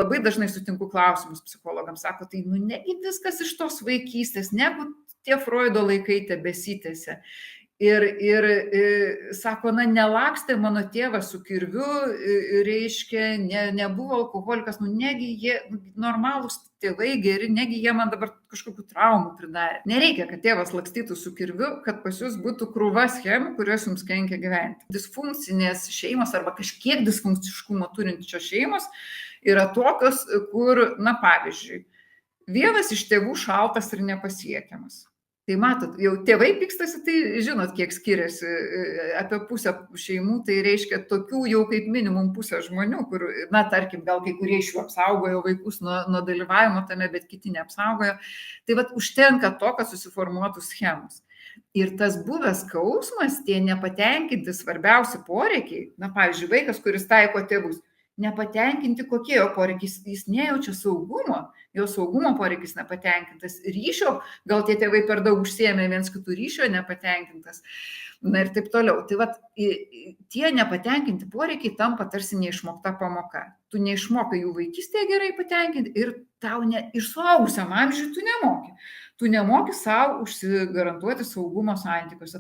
labai dažnai sutinku klausimus psichologams, sako, tai nu negi viskas iš tos vaikystės, negu tie Freudo laikai tebesitęsia. Sako, na, nelakstė mano tėvas su kirviu, reiškia, nebuvo alkoholikas, nu, negi jie normalūs tėvai geri, negi jie man dabar kažkokių traumų pridarė. Nereikia, kad tėvas lakstytų su kirviu, kad pas jūs būtų krūva schemų, kurios jums kenkia gyventi. Disfunkcinės šeimos arba kažkiek disfunkciškumo turinčios šeimos yra tokios, kur, na, pavyzdžiui, vienas iš tėvų šaltas ir nepasiekiamas. Tai matot, jau tėvai pykstasi, tai žinot, kiek skiriasi apie pusę šeimų, tai reiškia tokių jau kaip minimum pusę žmonių, kur, na, tarkim, gal kai kurie iš jų apsaugojo vaikus nuo dalyvavimo tame, bet kiti neapsaugojo. Tai vat užtenka to, kad susiformuotų schemos. Ir tas buvęs skausmas, tie nepatenkinti svarbiausi poreikiai, na, pavyzdžiui, vaikas, kuris taiko tėvus, nepatenkinti kokie jo poreikiai, jis nejaučia saugumo, jo saugumo poreikis nepatenkintas, ryšio, gal tie tėvai per daug užsiėmė viens kitų ryšio nepatenkintas, na ir taip toliau. Tai vat tie nepatenkinti poreikiai tampa tarsi neišmokta pamoka. Tu neišmokai jų vaikystėje gerai patenkinti ir tau ir suaugusiam amžiui tu nemoki. Tu nemoki sau užsigarantuoti saugumo santykiuose.